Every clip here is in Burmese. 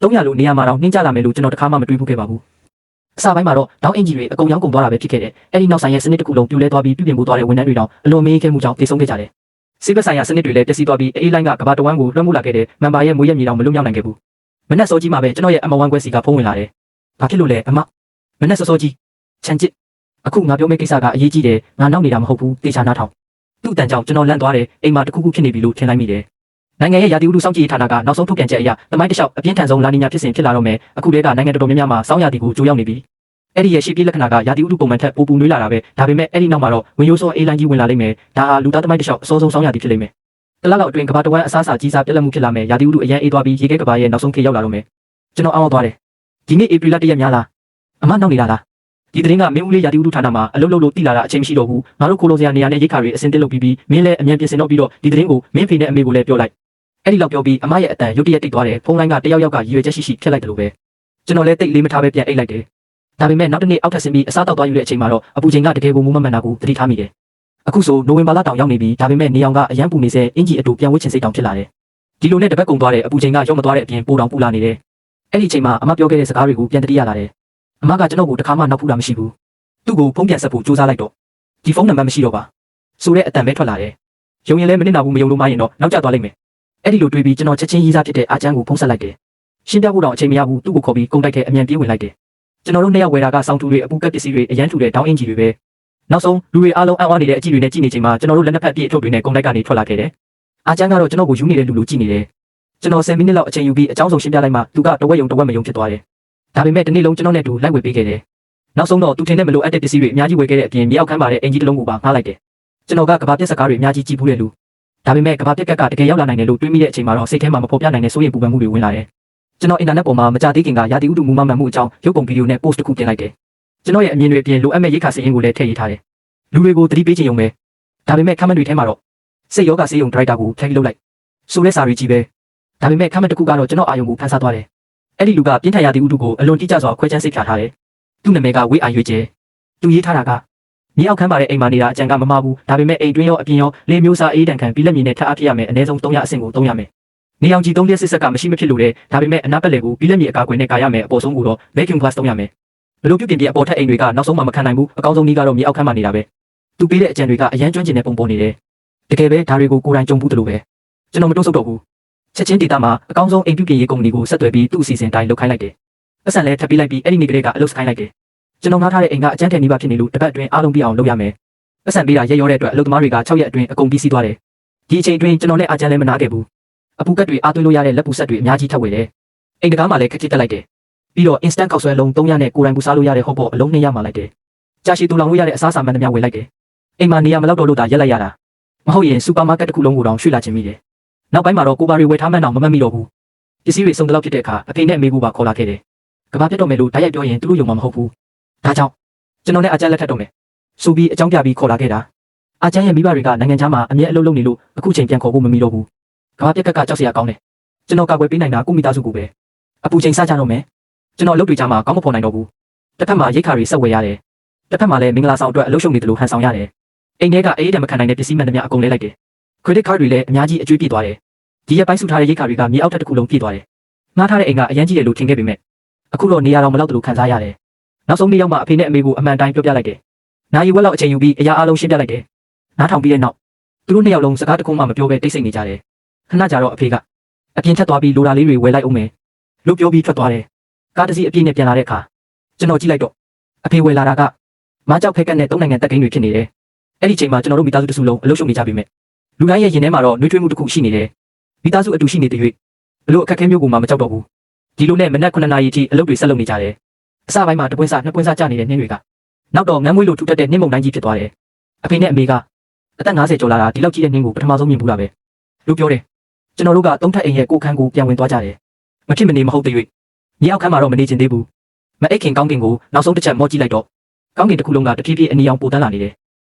300လိုနေရာမှာတော့နှင်းကြလာမယ်လို့ကျွန်တော်တခါမှမတွေးဘူးခဲ့ပါဘူးအစပိုင်းမှာတော့တောင်းအင်ဂျီတွေအကုန်ရောင်းကုန်သွားတာပဲဖြစ်ခဲ့တယ်အဲ့ဒီနောက်ဆိုင်ရဲ့စနစ်တစ်ခုလုံးပြိုလဲသွားပြီးပြုပြင်ဖို့သွားတဲ့ဝန်ထမ်းတွေတောင်အလွန်မေးခဲ့မှုကြောင့်တည်ဆုံးခဲ့ကြတယ်စီးပွားဆိုင်ရာစနစ်တွေလည်းတက်စီးသွားပြီးအေးလိုင်းကကဘာတဝမ်းကိုလွှမ်းမိုးလာခဲ့တဲ့မန်ပါရဲ့မွေးရမြေတောင်မလွတ်မြောက်နိုင်ခဲ့ဘူးမနက်စောကြီးမှာပဲကျွန်တော်ရဲ့အမဝမ်းခွဲစီကဖုံးဝင်လာတယ်ဘာဖြစ်လို့လဲအမမနက်စောကြီးချန်ချစ်အခုငါပြောမယ့်ကိစ္စကအရေးကြီးတယ်ငါနောက်နေတာမဟုတ်ဘူးတေချာနားထောင်သူ့တန်ကြောင့်ကျွန်တော်လန့်သွားတယ်အိမ်မှာတခုခုဖြစ်နေပြီလို့ထင်လိုက်မိတယ်နိုင်ငံရဲ့ရာသီဥတုစောင့်ကြည့်ရေးဌာနကနောက်ဆုံးထုတ်ပြန်ချက်အရသမိုင်းတစ်လျှောက်အပြင်းထန်ဆုံးလာနီညာဖြစ်စဉ်ဖြစ်လာတော့မယ်အခုတည်းကနိုင်ငံတော်တော်များများမှာစောင်းရာသီကိုကြိုးရောက်နေပြီအဲ့ဒီရဲ့ရှေ့ပြေးလက္ခဏာကရာသီဥတုပုံမှန်ထက်ပိုပူနွေးလာတာပဲဒါပေမဲ့အဲ့ဒီနောက်မှာတော့ဝင်ရိုးစောအေးလိုင်းကြီးဝင်လာလိမ့်မယ်ဒါဟာလူသားသမိုင်းတစ်လျှောက်အစောဆုံးစောင်းရာသီဖြစ်လိမ့်မယ်တလားလောက်အတွင်းကဘာတဝမ်းအစားအစာကြီးစားပြက်လက်မှုဖြစ်လာမယ်ရာသီဥတုအရန်အေးသွားပြီးရေခဲကဘာရဲ့နောက်ဆုံးခေတ်ရောက်လာတော့မယ်ကျွန်တော်အောင်းသွားတယ်ဒီနေ့ဧပြီလ1ရက်များလားအမနောက်နေတာလားဒီသတင်းကမင်းဦးလေးရာသီဥတုဌာနမှာအလုပ်လုပ်လို့တိလာတာအချိန်မရှိတော့ဘူးငါတို့ခိုးလို့စရာနေရာနဲ့ရိတ်ခါတွေအစင်တက်လုပ်ပြီးမင်းလည်းအမြန်ပြင်ဆင်တော့ပြီးတော့ဒီသတင်းကိုမင်းဖေနဲ့အမေကိုလည်းပြောလိုက်အဲ့ဒီလောက်ပြောပြီးအမရဲ့အတန်ရုတ်တရက်တိတ်သွားတယ်ဖုန်းလိုင်းကတယောက်ကရည်ရွယ်ချက်ရှိဖြစ်လိုက်တယ်လို့ပဲကျွန်တော်လည်းတိတ်လေးမထားပဲပြန်အိတ်လိုက်တယ်ဒါပေမဲ့နောက်တစ်နေ့အောက်ထပ်ဆင်းပြီးအစားတောက်သွားယူတဲ့အချိန်မှာတော့အပူချိန်ကတကယ်ကိုမူးမမှန်တာကိုသတိထားမိတယ်အခုဆိုနိုဝင်ဘာလတောင်ရောက်နေပြီဒါပေမဲ့နေအောင်ကအရန်ပူနေစေအင်ဂျီအတူပြန်ဝှက်ချင်စိတ်တောင်ဖြစ်လာတယ်ဒီလိုနဲ့တပတ်ကုန်သွားတဲ့အပူချိန်ကရောက်မသွားတဲ့အပြင်ပိုတောင်ပူလာနေတယ်အဲ့ဒီအချိန်မှာအမပြောခဲ့တဲ့စကားတွေကိုပြန်တတိရလာတယ်အမကကျွန်တော်ကိုတခါမှနောက်ဖူးတာမရှိဘူးသူ့ကိုဖုန်းပြန်ဆက်ဖို့ကြိုးစားလိုက်တော့ဒီဖုန်းနံပါတ်မရှိတော့ပါဆိုတဲ့အတန်ပဲထွက်လာတယ်ရုံရင်လည်းမနစ်နာဘူးမယုံလို့မရင်တော့နောက်ကျသွားလိမ့်မယ်အဲ့ဒီလိုတွေးပြီးကျွန်တော်ချက်ချင်းရေးစားဖြစ်တဲ့အာချမ်းကိုဖုန်းဆက်လိုက်တယ်ရှင်းပြဖို့တော့အချိန်မရဘူးသူ့ကိုခေါ်ပြီးကုန်တိုက်တဲ့အမြန်ပြေးဝင်လိုက်တယ်ကျွန်တော်တို့နှစ်ယောက်ဝယ်တာကစောင်းထူတွေအပူကက်ပစ္စည်းတွေအရန်ထူတဲ့တောင်းအင်ဂျီတွေပဲနောက်ဆုံးလူတွေအားလုံးအံ့အားနေတဲ့အကြည့်တွေနဲ့ကြည့်နေချိန်မှာကျွန်တော်တို့လက်နက်ဖက်ပြည့်အထုပ်တွေနဲ့ကုန်တိုက်ကနေထွက်လာခဲ့တယ်အာချမ်းကတော့ကျွန်တော်ကိုယူနေတဲ့လူလူကြည့်နေတယ်ကျွန်တော်10မိနစ်လောက်အချိန်ယူပြီးအကြောင်းဆုံးရှင်းပြလိုက်မှသူကတဝက်ယုံတဝက်မယုံဖြစ်သွားတယ်ဒါပေမဲ့တနေ့လုံးကျွန်တော်နဲ့တူလိုက်ဝယ်ပေးခဲ့တယ်နောက်ဆုံးတော့သူထင်တဲ့မလို့အပ်တဲ့ပစ္စည်းတွေအများကြီးဝယ်ခဲ့တဲ့အပြင်မြေအောက်ခန်းပါတဲ့အင်ဂျီတစ်လုံးကိုပါငှားလိုက်တယ်ကျွန်တော်ကကဘာပြက်စကားတွေအများကြီးကြည့်ဘူးတဲ့လူဒါပေမဲ့ကဘာပြက်ကတကယ်ရောက်လာနိုင်တယ်လို့တွေးမိတဲ့အချိန်မှာတော့စိတ်ထဲမှာမဖော်ပြနိုင်တဲ့စိုးရိမ်ပူပန်မှုတွေဝင်လာတယ်ကျွန်တော်အင်တာနက်ပေါ်မှာမကြသေးခင်ကရာသီဥတုမူမမှန်မှုအကြောင်းရုပ်ပုံဗီဒီယိုနဲ့ post တစ်ခုတင်လိုက်တယ်ကျွန်တော်ရဲ့အမြင်တွေအပြင်လိုအပ်မဲ့ရိတ်ခါစီးရင်ကိုလည်းထည့်ရေးထားတယ်လူတွေကိုသတိပေးခြင်းရုံပဲဒါပေမဲ့ခမန့်တွေထဲမှာတော့စိတ်ယောဂဆေးရုံဒရိုက်တာကိုထည့်လုပ်လိုက်ဆိုတဲ့စာတွေကြီးပဲဒါပေမဲ့ခမန့်တစ်ခုကတော့ကျွန်တော်အာယုံကိုဖန်ဆားသွားတယ်အဲ့ဒီလူကပြင်းထန်ရာသီဥတုကိုအလွန်တိကျစွာခွဲခြမ်းစိတ်ဖြာထားတယ်သူ့နာမည်ကဝေးအာရွေးကျဲသူရေးထားတာကမြေအောက်ခန်းပါတဲ့အိမ်မှာနေတာအကြံကမမှားဘူးဒါပေမဲ့အိမ်တွင်းရောအပြင်ရောလေမျိုးစားအေးတန်ခံပြီးလက်မြင်နဲ့ထပ်အားဖြစ်ရမယ်အနည်းဆုံး300အဆင့်ကို300ရမယ်နေအောင်ကြီး3လျက်စစ်ဆက်ကမရှိမဖြစ်လို့တဲ့ဒါပေမဲ့အနားပတ်လေကိုပြီးလက်မြင်အကာအကွယ်နဲ့ကာရမယ်အပေါ်ဆုံးကိုတော့ vacuum glass 300ရမယ်ဘလို့ပြုပြင်ပြီးအပေါ်ထက်အိမ်တွေကနောက်ဆုံးမှမခံနိုင်ဘူးအကောင်းဆုံးနည်းကတော့မြေအောက်ခန်းမှာနေတာပဲသူပေးတဲ့အကြံတွေကအရန်ကျွမ်းကျင်တဲ့ပုံပေါ်နေတယ်တကယ်ပဲဒါတွေကိုကိုယ်တိုင်ကြုံဘူးတယ်လို့ပဲကျွန်တော်မတိုးဆုပ်တော့ဘူးချက်ချင်းဒေတာမှာအကောင်းဆုံးအိမ်ပြုပြင်ရေးကုမ္ပဏီကိုဆက်သွယ်ပြီးသူ့အစီအစဉ်တိုင်းလုပ်ခိုင်းလိုက်တယ်အဆန်လဲထပ်ပြီးလိုက်ပြီးအဲ့ဒီနေ့ကလေးကအလုပ်ခိုင်းလိုက်တယ်ကျွန်တော်ငှားထားတဲ့အိမ်ကအကျန်းထည်နှီးပါဖြစ်နေလို့တစ်ပတ်အတွင်းအားလုံးပြအောင်လုပ်ရမယ်အဆန်ပေးတာရက်ရောတဲ့အတွက်အလုပ်သမားတွေက6ရက်အတွင်းအကုန်ပြီးစီးသွားတယ်ဒီအချိန်အတွင်းကျွန်တော်နဲ့အာချမ်းလည်းမနာခဲ့ဘူးအပူကက်တွေအားသွင်းလို့ရတဲ့လက်ပူဆက်တွေအများကြီးထပ်ဝယ်တယ်အိမ်တကားမှာလည်းခက်ခက်တက်လိုက်တယ်ပြီးတော့ instant ခောက်ဆွဲလုံး300နဲ့ကိုယ်တိုင်ပူစားလို့ရတဲ့ဟော့ပေါ့အလုံး200မှလိုက်တယ်ကြာရှည်တူလောင်လို့ရတဲ့အစားအစာမှန်သမျှဝယ်လိုက်တယ်အိမ်မှာနေရာမလောက်တော့လို့ဒါရက်လိုက်ရတာမဟုတ်ရင်စူပါမားကတ်တစ်ခုလုံးကိုတောင်ရွှေ့လာခြင်းမိတယ်နောက်ပိုင်းမှာတော့ကိုပါရီဝယ်ထားမှန်းတော့မမှတ်မိတော့ဘူးပစ္စည်းတွေစုံတလောက်ဖြစ်တဲ့အခါအဖေနဲ့အမေကပါခေါ်လာခဲ့တယ်ကဘာပြတ်တော့မယ်လို့တိုက်ရိုက်ပြောရင်သူတို့ယုံမှာမဟုတ်ဘူးဒါကြောင့်ကျွန်တော်နဲ့အာချမ်းလက်ထပ်တော့မယ်ဆိုပြီးအကြောင်းပြပြီးခေါ်လာခဲ့တာအာချမ်းရဲ့မိဘတွေကနိုင်ငံခြားမှာအမြဲအလုပ်လုပ်နေလို့အခုချိန်ပြန်ခေါ်ဖို့မမီတော့ဘူးကဘာပြက်ကကြောက်စရာကောင်းတယ်ကျွန်တော်ကာကွယ်ပေးနိုင်တာကုမိသားစုကိုပဲအပူချိန်စကြတော့မယ်ကျွန်တော်အလုပ်တွေကြားမှာကောင်းမဖော်နိုင်တော့ဘူးတစ်ဖက်မှာရိတ်ခါတွေဆက်ဝယ်ရတယ်တစ်ဖက်မှာလည်းမင်္ဂလာဆောင်အတွက်အလုပ်ရှုပ်နေတယ်လို့ဟန်ဆောင်ရတယ်အိမ်ထဲကအေးတဲ့မခံနိုင်တဲ့ပစ္စည်းမှန်သမျှအကုန်လဲလိုက်တယ် credit card တွေလည်းအများကြီးအကျွေးပြည့်သွားတယ်ဒီရက်ပိုင်းစုထားတဲ့ရိတ်ခါတွေကမြေအောက်ထပ်တစ်ခုလုံးပြည့်သွားတယ်ငှားထားတဲ့အိမ်ကအရန်ကြီးတယ်လို့ထင်ခဲ့ပေမဲ့အခုတော့နေရာတော်မလောက်တယ်လို့ခံစားရတယ်နောက်ဆုံးနေ့ရောက်မှအဖေနဲ့အမေကိုအမှန်တိုင်းပြောပြလိုက်တယ်နာရီဝက်လောက်အချိန်ယူပြီးအရာအလုံးရှင်းပြလိုက်တယ်နားထောင်ပြီးတဲ့နောက်သူတို့နှစ်ယောက်လုံးစကားတခုမှမပြောဘဲတိတ်ဆိတ်နေကြတယ်ခဏကြာတော့အဖေကအပြင်ထက်သွားပြီးလိုတာလေးတွေဝယ်လိုက်အောင်မယ်လို့ပြောပြီးထွက်သွားတယ်ကားတစ်စီးအပြည့်နဲ့ပြန်လာတဲ့အခါကျွန်တော်ကြည့်လိုက်တော့အဖေဝယ်လာတာကမားကြောက်ဖက်ကက်နဲ့3နိုင်ငံတက်ကိန်းတွေဖြစ်နေတယ်အဲ့ဒီချိန်မှာကျွန်တော်တို့မိသားစုတစ်စုလုံးအလုပ်ရှုပ်နေကြပြီမဲ့လူတိုင်းရဲ့ရင်ထဲမှာတော့နှွေးထွေးမှုတစ်ခုရှိနေတယ်မိသားစုအတူရှိနေတဲ့၍ဘလို့အခက်အခဲမျိုးကိုမှမကြောက်တော့ဘူးဒီလိုနဲ့မနက်9နာရီအထိအလုပ်တွေဆက်လုပ်နေကြတယ်အစပိုင်းမှာတပွင့်စားနှစ်ပွင့်စားကြနေတဲ့နှင်းတွေကနောက်တော့ငန်းမွေးလိုထူတက်တဲ့နှင်းမုန်တိုင်းကြီးဖြစ်သွားတယ်အဖေနဲ့အမေကအသက်50ကျော်လာတာဒီလောက်ကြီးတဲ့နှင်းကိုပထမဆုံးမြင်ဘူးလားပဲလို့ပြောတယ်ကျွန်တော်တို့က3ထပ်အိမ်ရဲ့ကိုခန်းကိုပြန်ဝင်သွားကြတယ်မဖြစ်မနေမဟုတ်သေး၍မြေအောက်ခန်းမှာတော့မနေချင်သေးဘူးမအိတ်ခင်ကောင်းကင်ကိုနောက်ဆုံးတစ်ချက်မော့ကြည့်လိုက်တော့ကောင်းကင်တစ်ခုလုံးကတဖြည်းဖြည်းအနီရောင်ပိုတန်းလာနေတယ်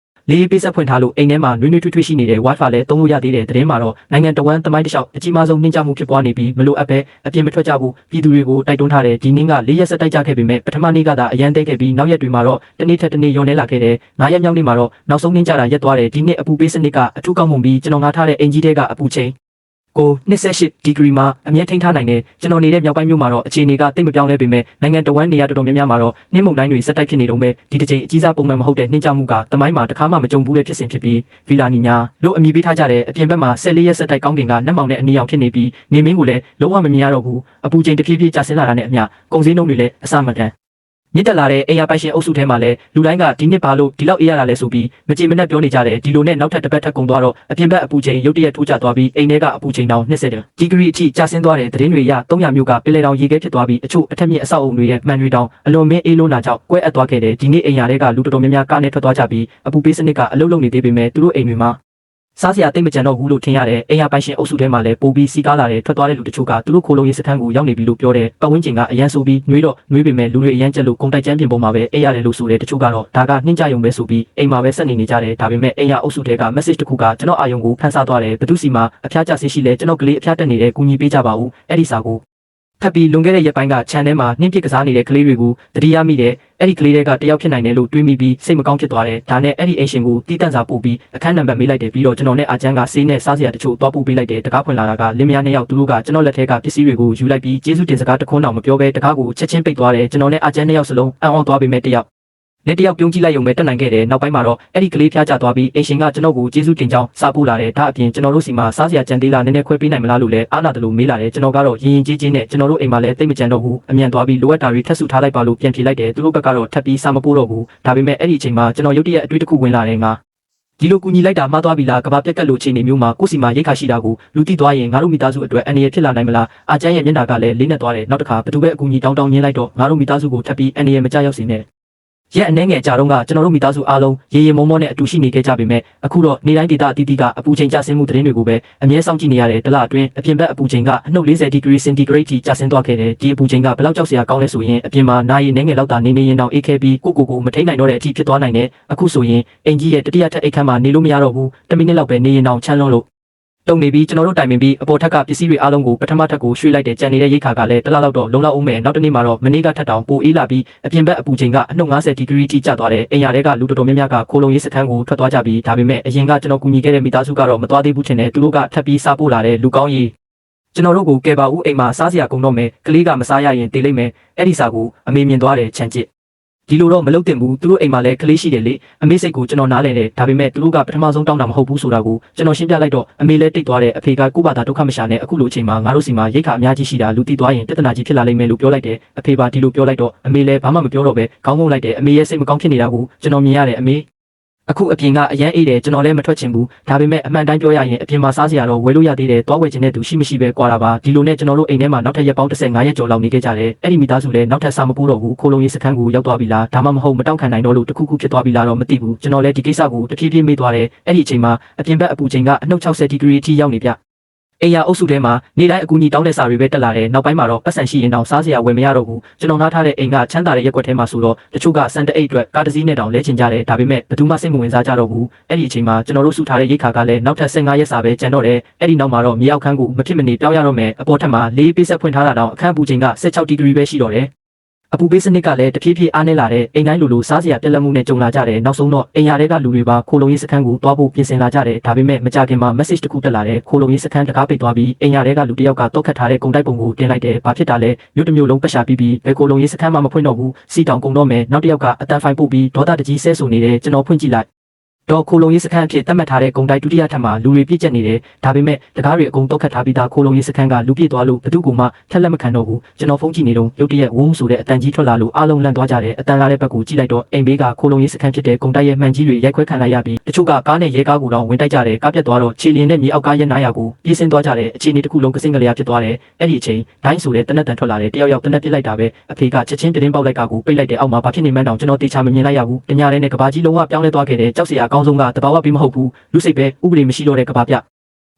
လေးပေးဆက်ဖွင့်ထားလို့အိမ်ထဲမှာနွေးနွေးထွေးထွေးရှိနေတဲ့ Wi-Fi လည်းသုံးလို့ရသေးတဲ့သတင်းမှာတော့နိုင်ငံတော်ဝန်သမိုင်းတစ်လျှောက်အကြီးမားဆုံးနှင်းကျမှုဖြစ်ပွားနေပြီးမလိုအပ်ပဲအပြင်းမထွက်ကြဘူးပြည်သူတွေကိုတိုက်တွန်းထားတဲ့ဒီနှင်းက4ရက်ဆက်တိုက်ကြခဲ့ပေမဲ့ပထမနေ့ကသာအရန်သိခဲ့ပြီးနောက်ရက်တွေမှာတော့တနေ့ထက်တနေ့ညွန်နေလာခဲ့တယ်9ရက်မြောက်နေ့မှာတော့နောက်ဆုံးနှင်းကြတာရက်သွားတယ်ဒီနေ့အပူပေးစနစ်ကအထူးကောင်းမွန်ပြီးကျွန်တော်ငါထားတဲ့အင်ဂျီတဲကအပူချိန် ကို28ဒီဂရီမှာအမြဲထိန်းထားနိုင်တယ်ကျွန်တော်နေတဲ့မြောက်ပိုင်းမြို့မှာတော့အခြေအနေကတိတ်မပြောင်းလဲပေမဲ့နိုင်ငံတော်ဝန်နေရာတော်တော်များများမှာတော့နှင်းမုန်တိုင်းတွေစက်တိုက်ဖြစ်နေတော့ပဲဒီတစ်ချိန်အကြီးစားပုံမှန်မဟုတ်တဲ့နှင်းကြမှုကတမိုင်းမှာတစ်ခါမှမကြုံဘူးတဲ့ဖြစ်စဉ်ဖြစ်ပြီးဗီလာနီညာလို့အမည်ပေးထားကြတဲ့အပြင်ဘက်မှာ14ရက်စက်တိုက်ကောင်းကင်ကနက်မောင်တဲ့အနီရောင်ဖြစ်နေပြီးနေမင်းကိုလည်းလုံးဝမမြင်ရတော့ဘူးအပူချိန်တဖြည်းဖြည်းကျဆင်းလာတာနဲ့အမျှကုန်စည်နှုန်းတွေလည်းအဆမတန်မြစ်တက်လာတဲ့အိမ်ယာပိုင်ရှင်အုပ်စုထဲမှာလည်းလူတိုင်းကဒီနှစ်ဘာလို့ဒီလောက်အေးရတာလဲဆိုပြီးမကြည်မနှက်ပြောနေကြတယ်ဒီလိုနဲ့နောက်ထပ်တစ်ပတ်ထပ်ကုန်သွားတော့အပြင်ဘက်အပူချိန်ရုတ်တရက်ထိုးကျသွားပြီးအိမ်ထဲကအပူချိန်တောင်20ဒီဂရီအထိကျဆင်းသွားတဲ့သတင်းတွေအရ300မြို့ကပင်လယ်တောင်ရေခဲဖြစ်သွားပြီးအချို့အထက်မြင့်အဆောက်အုံတွေရဲ့မှန်တွေတောင်အလွန်မင်းအေးလွန်းတာကြောင့်ကွဲအပ်သွားခဲ့တယ်ဒီနေ့အိမ်ယာတွေကလူတော်တော်များများကားနဲ့ထွက်သွားကြပြီးအပူပေးစနစ်ကအလုံးလုံးနေသေးပေမဲ့သူတို့အိမ်တွေမှာစားစရာတိတ်မကြံတော့ဘူးလို့ထင်ရတယ်အိမ်ယာပိုင်ရှင်အုပ်စုထဲမှာလည်းပိုပြီးစီးကားလာတဲ့ထွက်သွားတဲ့လူတချို့ကသူတို့ခိုးလုံးရေးစခန်းကိုရောက်နေပြီလို့ပြောတယ်ပတ်ဝန်းကျင်ကအရန်ဆိုပြီးနှွေးတော့နှွေးပေမဲ့လူတွေအရန်ကျက်လို့ကုန်တိုက်ကျန်းပြင်ပေါ်မှာပဲအိမ်ရတယ်လို့ဆိုတယ်တချို့ကတော့ဒါကနှင်းကြယုံပဲဆိုပြီးအိမ်မှာပဲဆက်နေကြတယ်ဒါပေမဲ့အိမ်ယာအုပ်စုထဲက message တစ်ခုကကျွန်တော်အာယုံကိုဖန်ဆသွားတယ်ဘသူစီမှာအဖျားကျဆေးရှိလဲကျွန်တော်ကလေးအဖျားတက်နေတယ်ကူညီပေးကြပါဦးအဲ့ဒီစာကိုထပ်ပြီးလွန်ခဲ့တဲ့ရက်ပိုင်းက channel မှာနှင်းပစ်ကစားနေတဲ့ကလေးတွေကိုတတိယမိတယ်အဲ့ဒီကလေးတွေကတယောက်ဖြစ်နိုင်တယ်လို့တွေးမိပြီးစိတ်မကောင်းဖြစ်သွားတယ်ဒါနဲ့အဲ့ဒီအိမ်ရှင်ကိုတီးတန့်စာပို့ပြီးအခန်းနံပါတ်မေးလိုက်တယ်ပြီးတော့ကျွန်တော်နဲ့အာချမ်းကဆေးနဲ့စားစရာတချို့သွားပို့ပေးလိုက်တယ်တကားဖွင့်လာတာကလင်းမယားနှစ်ယောက်သူတို့ကကျွန်တော်လက်ထဲကပစ္စည်းတွေကိုယူလိုက်ပြီးကျေးဇူးတင်စကားတခွန်းတော့မပြောဘဲတကားကိုချက်ချင်းပိတ်သွားတယ်ကျွန်တော်နဲ့အာချမ်းနှစ်ယောက်စလုံးအံ့ဩသွားပေမဲ့တယောက်လက်တယောက်ပြုံးကြည့်လိုက်ရုံပဲတက်နိုင်ခဲ့တယ်နောက်ပိုင်းမှာတော့အဲ့ဒီကလေးဖျားကျသွားပြီးအိမ်ရှင်ကကျွန်တော်ကိုကျေးဇူးတင်ကြောင်းစာပို့လာတယ်ဒါအပြင်ကျွန်တော်တို့စီမှာစားစရာကြံသေးလားနည်းနည်းခွဲပေးနိုင်မလားလို့လည်းအားနာတယ်လို့မေးလာတယ်ကျွန်တော်ကတော့ရင်ရင်ကြီးကြီးနဲ့ကျွန်တော်တို့အိမ်မှာလည်းတိတ်မကြံတော့ဘူးအမြန်သွားပြီးလိုအပ်တာတွေထပ်စုထားလိုက်ပါလို့ပြန်ဖြေလိုက်တယ်သူတို့ဘက်ကတော့ထပ်ပြီးစာမပို့တော့ဘူးဒါပေမဲ့အဲ့ဒီအချိန်မှာကျွန်တော်ရုတ်တရက်အတွေ့တစ်ခုဝင်လာတယ်ငါဒီလိုကူညီလိုက်တာမှားသွားပြီလားကဘာပြက်ကက်လို့ချိန်နေမျိုးမှာကိုစီမှာရိတ်ခါရှိတာကိုလူတိသွားရင်ငါတို့မိသားစုအတွက်အန္တရာယ်ဖြစ်လာနိုင်မလားအာချမ်းရဲ့မျက်နှာကလည်းလေးနဲ့သွားတယ်နောက်တစ်ခါဘသူပဲအကူအညီတောင်းညင်းလိုက်တော့ငါတို့မိသားစုကိုထပ်ပြီးအန္တရာယ်မကြောက်ရောက်စေနဲ့ရက်အနေငယ်ကြာတော့ကကျွန်တော်တို့မိသားစုအားလုံးရေရေမောမောနဲ့အတူရှိနေခဲ့ကြပေမဲ့အခုတော့နေတိုင်းဒေသအသီးသီးကအပူချိန်ကျဆင်းမှုသတင်းတွေကိုပဲအမြဲစောင့်ကြည့်နေရတယ်တလအတွင်းအပြင်ဘက်အပူချိန်ကအနှုတ်40ဒီဂရီစင်တီဂရိတ်ထိကျဆင်းသွားခဲ့တယ်ဒီအပူချိန်ကဘယ်လောက်ကြောက်စရာကောင်းလဲဆိုရင်အပြင်မှာနာရီနေငယ်လောက်သာနေနေရင်တောင်အေးခဲပြီးကိုမထိန်နိုင်တော့တဲ့အထိဖြစ်သွားနိုင်တယ်အခုဆိုရင်အင်ကြီးရဲ့တတိယထပ်အိတ်ခမ်းမှာနေလို့မရတော့ဘူး10မိနစ်လောက်ပဲနေရင်တောင်ချမ်းလွန်းလို့တုံနေပြီးကျွန်တော်တို့တိုင်ပင်ပြီးအပေါ်ထက်ကပစ္စည်းတွေအားလုံးကိုပထမထပ်ကိုရွှေ့လိုက်တဲ့ကြံနေတဲ့ရိတ်ခါကလည်းတလောက်တော့လုံလောက်အောင်မဲ့နောက်တနေ့မှာတော့မနေ့ကထပ်တောင်ပိုအေးလာပြီးအပြင်ဘက်အပူချိန်ကအနှုတ်50ဒီဂရီထိကျသွားတယ်အိမ်ယာတွေကလူတော်တော်များများကခိုးလုံရေးစခန်းကိုထွက်သွားကြပြီးဒါပေမဲ့အရင်ကကျွန်တော်ကူညီခဲ့တဲ့မိသားစုကတော့မသွားသေးဘူးထင်တယ်သူတို့ကထပ်ပြီးစားပို့လာတဲ့လူကောင်းကြီးကျွန်တော်တို့ကိုကယ်ပါဦးအိမ်မှာစားစရာကုန်တော့မယ်ကလေးကမစားရရင်တေးလိုက်မယ်အဲ့ဒီစာကိုအမေမြင်သွားတယ်ချန်ကျစ်ဒီလိုတော့မလုပ်သင့်ဘူးသူတို့အိမ်မှာလည်းကလေးရှိတယ်လေအမေစိတ်ကိုကျွန်တော်နားလဲတယ်ဒါပေမဲ့သူတို့ကပထမဆုံးတောင်းတာမဟုတ်ဘူးဆိုတာကိုကျွန်တော်ရှင်းပြလိုက်တော့အမေလည်းတိတ်သွားတယ်အဖေကကိုယ့်ဘာသာဒုက္ခမရှာနဲ့အခုလိုအချိန်မှာငါတို့စီမှာရိတ်ခါအများကြီးရှိတာလူတိသွားရင်ပြဿနာကြီးဖြစ်လာလိမ့်မယ်လို့ပြောလိုက်တယ်အဖေပါဒီလိုပြောလိုက်တော့အမေလည်းဘာမှမပြောတော့ပဲခေါင်းငုံလိုက်တယ်အမေရဲ့စိတ်မကောင်းဖြစ်နေတာကိုကျွန်တော်မြင်ရတယ်အမေအခုအပြင်ကအရန်အေးတယ်ကျွန်တော်လည်းမထွက်ချင်ဘူးဒါပေမဲ့အမှန်တိုင်းပြောရရင်အပြင်မှာစားစရာတော့ဝယ်လို့ရသေးတယ်သွားဝယ်ချင်တဲ့သူရှိမရှိပဲကွာတာပါဒီလိုနဲ့ကျွန်တော်တို့အိမ်ထဲမှာနောက်ထပ်ရက်ပေါင်း15ရက်ကျော်လောက်နေခဲ့ကြတယ်အဲ့ဒီမိသားစုလည်းနောက်ထပ်စာမပို့တော့ဘူးခိုးလုံရေးစခန်းကိုရောက်သွားပြီလားဒါမှမဟုတ်မတောင့်ခံနိုင်တော့လို့တခုခုဖြစ်သွားပြီလားတော့မသိဘူးကျွန်တော်လည်းဒီကိစ္စကိုတဖြည်းဖြည်းမေ့သွားတယ်အဲ့ဒီအချိန်မှာအပြင်ဘက်အပူချိန်ကအနှုတ်60ဒီဂရီအထိရောက်နေပြအိမ်ယာအုပ်စုထဲမှာနေတိုင်းအကူအညီတောင်းတဲ့စာတွေပဲတက်လာတယ်နောက်ပိုင်းမှာတော့ပတ်စံရှိရင်တောင်စားစရာဝယ်မရတော့ဘူးကျွန်တော်နားထားတဲ့အိမ်ကချမ်းသာတဲ့ရက်ွက်ထဲမှာဆိုတော့တချို့ကစံတအိတ်အတွက်ကားတစ်စီးနဲ့တောင်လဲချင်ကြတယ်ဒါပေမဲ့ဘယ်သူမှစိတ်မဝင်စားကြတော့ဘူးအဲ့ဒီအချိန်မှာကျွန်တော်တို့စုထားတဲ့ရိတ်ခါကလည်းနောက်ထပ်15ရက်စာပဲကျန်တော့တယ်အဲ့ဒီနောက်မှာတော့မြေအောက်ခန်းကိုမဖြစ်မနေပြောင်းရတော့မယ်အပေါ်ထပ်မှာလေးပေးဆက်ဖွင့်ထားတာတောင်အခန်းပူချိန်က16ဒီဂရီပဲရှိတော့တယ်အပူပေးစနစ်ကလည်းတဖြည်းဖြည်းအားနည်းလာတဲ့အိမ်တိုင်းလိုစားစရာပြက်လက်မှုနဲ့ကြုံလာကြတယ်နောက်ဆုံးတော့အိမ်ယာတွေကလူတွေပါခိုးလုံရေးစခန်းကိုတွားဖို့ပြင်ဆင်လာကြတယ်ဒါပေမဲ့မကြခင်မှာ message တစ်ခုတက်လာတယ်ခိုးလုံရေးစခန်းတကားပိတ်သွားပြီးအိမ်ယာတွေကလူတစ်ယောက်ကတောက်ခတ်ထားတဲ့ကုန်တိုက်ပုံကိုတင်လိုက်တယ်ဘာဖြစ်တာလဲမြို့တစ်မြို့လုံးပတ်ရှာပြီးဘယ်ခိုးလုံရေးစခန်းမှမဖွင့်တော့ဘူးစီတောင်ကုန်တော့မယ်နောက်တစ်ယောက်ကအတန်ဖိုင်ပို့ပြီးဒေါသတကြီးဆဲဆိုနေတယ်ကျွန်တော်ဖွင့်ကြည့်လိုက်တော့ခိုးလုံရေးစခန်းအဖြစ်သတ်မှတ်ထားတဲ့ကုန်တိုက်ဒုတိယထပ်မှာလူတွေပြည့်ကျက်နေတယ်ဒါပေမဲ့တကားတွေအကုန်တောက်ခတ်ထားပြီးသားခိုးလုံရေးစခန်းကလူပြည့်သွားလို့ဘသူ့ကိုမှထက်လက်မခံတော့ဘူးကျွန်တော်ဖုန်းကြည့်နေတော့ရုတ်တရက်ဝုန်းဆိုတဲ့အတန်ကြီးထွက်လာလို့အားလုံးလန့်သွားကြတယ်အတန်လာတဲ့ဘက်ကိုကြည့်လိုက်တော့အိမ်ဘေးကခိုးလုံရေးစခန်းဖြစ်တဲ့ကုန်တိုက်ရဲ့မှန်ကြီးတွေရိုက်ခွဲခံလိုက်ရပြီးတချို့ကကားနဲ့ရဲကားကိုတော့ဝင်တိုက်ကြတယ်ကားပြတ်သွားတော့ခြေလျင်နဲ့မြေအောက်ကားရဲ့နားရကိုပြေးဆင်းသွားကြတယ်အခြေအနေတစ်ခုလုံးကစင်ကလေးဖြစ်သွားတယ်အဲ့ဒီအချိန်ဒိုင်းဆိုတဲ့တနက်တန်ထွက်လာတယ်တယောက်ယောက်တနက်ပြစ်လိုက်တာပဲအဖေကချက်ချင်းတင်းပေါက်လိုက်ကကိုပိတ်လိုက်တဲ့အောက်မှာဘာဖြစ်နေမှန်းတောင်ကျွန်တော်တေချာမမြင်လိုက်ရဘူးတညာလေးနဲ့ကဘာကြီးလုံးဝပြောင်းလဲသွားခဲ့တယ်ကြောက်စရာအကောင်းဆုံးကတဘာဝပြီးမဟုတ်ဘူးလူစိတ်ပဲဥပဒေမရှိတော့တဲ့ကဘာပြက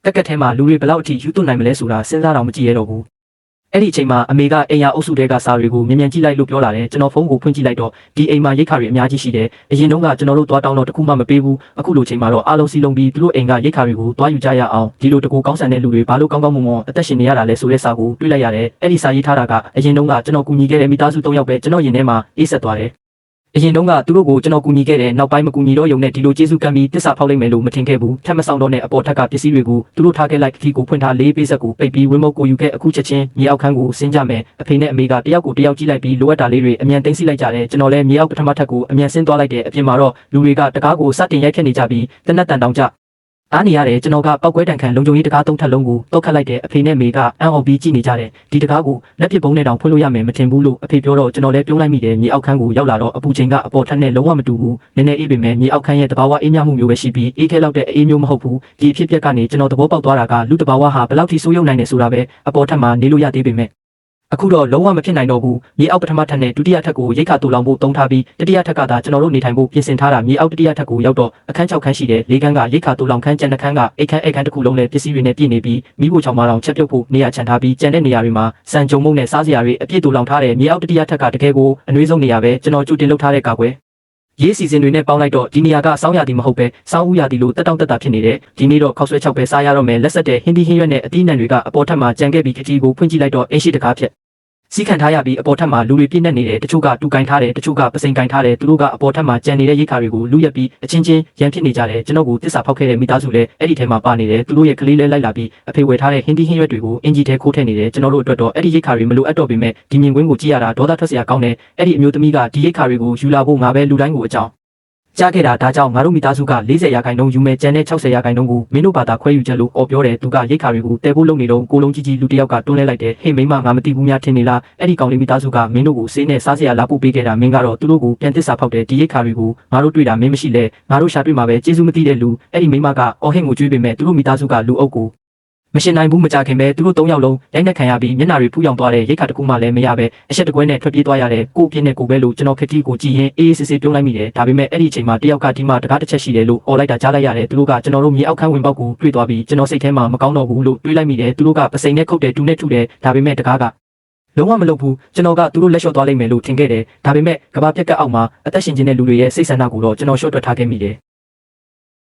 က်ကက်ထဲမှာလူတွေဘလောက်အထိယူသွနိုင်မလဲဆိုတာစဉ်းစားတော့မကြည့်ရတော့ဘူးအဲ့ဒီအချိန်မှာအမေကအိမ်ယာအုပ်စုတွေကစာတွေကိုမြန်မြန်ကြည့်လိုက်လို့ပြောလာတယ်ကျွန်တော်ဖုန်းကိုဖွင့်ကြည့်လိုက်တော့ဒီအိမ်မှာရိတ်ခါတွေအများကြီးရှိတယ်အရင်တုန်းကကျွန်တော်တို့သွားတောင်းတော့တခုမှမပေးဘူးအခုလိုချိန်မှာတော့အားလုံးစီလုံးပြီးသူတို့အိမ်ကရိတ်ခါတွေကိုသွားယူကြရအောင်ဒီလိုတကူကောင်းဆန်တဲ့လူတွေဘာလို့ကောင်းကောင်းမွန်မွန်အသက်ရှင်နေရတာလဲဆိုတဲ့စာကိုတွေ့လိုက်ရတယ်အဲ့ဒီစာရေးထားတာကအရင်တုန်းကကျွန်တော်ကူညီခဲ့တဲ့မိသားစု3ယောက်ပဲကျွန်တော်ရင်ထဲမှာအေးဆက်သွားတယ် အရင်တုန်းကသူတို့ကိုကျွန်တော်ကူညီခဲ့တဲ့နောက်ပိုင်းမကူညီတော့ရုံနဲ့ဒီလိုကျေးဇူးကမ်းပြီးတစ္ဆာဖောက်လိုက်မယ်လို့မထင်ခဲ့ဘူးထပ်မဆောင်တော့တဲ့အပေါ်ထက်ကပစ္စည်းတွေကိုသူတို့ထားခဲ့လိုက်ခီကိုဖွင့်ထားလေးပေးဆက်ကိုပိတ်ပြီးဝင်းမုတ်ကိုယူခဲ့အခုချက်ချင်းမြေအောက်ခန်းကိုဆင်းကြမယ်အဖေနဲ့အမေကတယောက်ကိုတယောက်ကြည့်လိုက်ပြီးလိုအပ်တာလေးတွေအမြန်သိမ်းဆည်းလိုက်ကြတယ်ကျွန်တော်လည်းမြေအောက်ပထမထပ်ကိုအမြန်ဆင်းသွားလိုက်တယ်အပြင်မှာတော့လူတွေကတကားကိုစတင်ရိုက်ဖြတ်နေကြပြီးတနက်တန်တောင်ကြအားနေရတယ်ကျွန်တော်ကပောက်ကွဲတန်ခံလုံခြုံရေးတကားသုံးထပ်လုံးကိုတောက်ခတ်လိုက်တဲ့အဖေနဲ့မေကအန်အော်ဘီကြည့်နေကြတယ်ဒီတကားကိုလက်ပစ်ပုံးနဲ့တောင်ဖွင့်လို့ရမယ်မထင်ဘူးလို့အဖေပြောတော့ကျွန်တော်လည်းပြုံးလိုက်မိတယ်မြေအောက်ခန်းကိုရောက်လာတော့အပူချိန်ကအပေါ်ထက်နဲ့လုံးဝမတူဘူးနည်းနည်းအေးပေမဲ့မြေအောက်ခန်းရဲ့တဘာဝအေးမြမှုမျိုးပဲရှိပြီးအေးခဲလောက်တဲ့အေးမျိုးမဟုတ်ဘူးဒီအဖြစ်အပျက်ကနေကျွန်တော်သဘောပေါက်သွားတာကလူတဘာဝဟာဘယ်လောက်ထိဆိုးရုံနိုင်နေဆိုတာပဲအပေါ်ထက်မှာနေလို့ရသေးပေမဲ့အခုတော့လုံးဝမဖြစ်နိုင်တော့ဘူးမြေအောက်ပထမထပ်နဲ့ဒုတိယထပ်ကိုရိတ်ခါတူလောင်ဖို့တုံးထားပြီးတတိယထပ်ကသာကျွန်တော်တို့နေထိုင်ဖို့ပြင်ဆင်ထားတာမြေအောက်တတိယထပ်ကိုရောက်တော့အခန်း6ခန်းရှိတယ်၄ခန်းကရိတ်ခါတူလောင်ခန်းကျန်တဲ့ခန်းကအိတ်ခန်းတစ်ခုလုံးလည်းပစ္စည်းတွေနဲ့ပြည့်နေပြီးမိဖို့ချောင်းမတော်ချက်ပြုတ်ဖို့နေရာချန်ထားပြီးကျန်တဲ့နေရာတွေမှာစံကြုံမုံနဲ့စားစရာတွေအပြည့်တူလောင်ထားတယ်မြေအောက်တတိယထပ်ကတကယ်ကိုအနွေးဆုံးနေရာပဲကျွန်တော်ကြိုတင်လုပ်ထားတဲ့ကာကွယ်ရေးစီစဉ်တွေနဲ့ပေါင်းလိုက်တော့ဒီနေရာကစောင်းရသည်မဟုတ်ပဲစောင်းဦးရသည်လို့တက်တောင့်တက်တာဖြစ်နေတယ်ဒီနေ့တော့ခောက်ဆွဲ6ပဲစားရတော့မယ်လက်ဆက်တဲ့ဟင်းဒီဟင်းရွက်နဲ့အသီးနှံတွေကအပေါ်ထပ်မှာကြံခဲ့ပြီးခကြီးကိုဖွင့်ကြည့်လိုက်တော့အင်းရှိတကားဖြစ်စီးခံထားရပြီးအပေါ်ထပ်မှာလူတွေပြည့်နေတယ်တချို့ကတူကင်ထားတယ်တချို့ကပစိန်ကင်ထားတယ်သူတို့ကအပေါ်ထပ်မှာကြံနေတဲ့ရိတ်ခါတွေကိုလူရက်ပြီးအချင်းချင်းရန်ဖြစ်နေကြတယ်ကျွန်တော်ကိုတစ္ဆာဖောက်ခဲ့တဲ့မိသားစုလည်းအဲ့ဒီထဲမှာပါနေတယ်သူတို့ရဲ့ကလေးလဲလိုက်လာပြီးအဖေဝယ်ထားတဲ့ဟင်းဒီဟင်းရွက်တွေကိုအင်ဂျီထဲခိုးထည့်နေတယ်ကျွန်တော်တို့အတွက်တော့အဲ့ဒီရိတ်ခါတွေမလိုအပ်တော့ပေမဲ့ဒီမြင်ကွင်းကိုကြည့်ရတာဒေါသထွက်စရာကောင်းတယ်အဲ့ဒီအမျိုးသမီးကဒီရိတ်ခါတွေကိုယူလာဖို့ငါပဲလူတိုင်းကိုအကြောင်းကြားခဲ့တာဒါကြောင့်ငါတို့မိသားစုက40ရာခိုင်နှုန်းယူမဲ့ကျန်တဲ့60ရာခိုင်နှုန်းကိုမင်းတို့ဘာသာခွဲယူချက်လို့အော်ပြောတယ်သူကရိတ်ခါတွေကိုတဲဖို့လုပ်နေတော့ကိုလုံးကြီးကြီးလူတယောက်ကတွန်းလဲလိုက်တယ်ဟေ့မိမငါမသိဘူးများထင်နေလားအဲ့ဒီကောင်လေးမိသားစုကမင်းတို့ကိုစေးနဲ့စားစရာလာပို့ပေးခဲ့တာမင်းကတော့သူတို့ကိုပြန်သစ္စာဖောက်တယ်ဒီရိတ်ခါတွေကိုငါတို့တွေ့တာမင်းမရှိလဲငါတို့ရှာတွေ့မှာပဲကျေးဇူးမသိတဲ့လူအဲ့ဒီမိမကအော်ဟင့်ကိုကြွေးပေမဲ့သူတို့မိသားစုကလူအုပ်ကိုမရှင်နိုင်ဘူးမကြခင်ပဲသူတို့3ယောက်လုံးရိုက်နှက်ခံရပြီးမျက်နှာတွေဖူးယောင်သွားတဲ့ရိတ်ခါတကူမှလည်းမရပဲအချက်တကွဲနဲ့ထွက်ပြေးသွားရတယ်ကိုပြင်းနဲ့ကိုပဲလို့ကျွန်တော်ခတိကိုကြည့်ရင်အေးအေးဆေးဆေးပြုံးလိုက်မိတယ်ဒါပေမဲ့အဲ့ဒီအချိန်မှာတယောက်ကဒီမှာတကားတစ်ချက်ရှိတယ်လို့អော်လိုက်တာကြားလိုက်ရတယ်သူတို့ကကျွန်တော်တို့မြေအောက်ခန်းဝင်ပေါက်ကိုတွေ့သွားပြီးကျွန်တော်စိတ်ထဲမှာမကောင်းတော့ဘူးလို့တွေးလိုက်မိတယ်သူတို့ကပစိန်နဲ့ခုတ်တယ်တူနဲ့ထုတယ်ဒါပေမဲ့တကားကလုံးဝမလုပ်ဘူးကျွန်တော်ကသူတို့လက်လျှော့သွားလိမ့်မယ်လို့ထင်ခဲ့တယ်ဒါပေမဲ့ကဘာပြက်ကတ်အောက်မှာအသက်ရှင်ခြင်းတဲ့လူတွေရဲ့စိတ်ဆန္ဒကိုတော့ကျွန်တော်ရှော့တွက်ထားခဲ့မိတယ်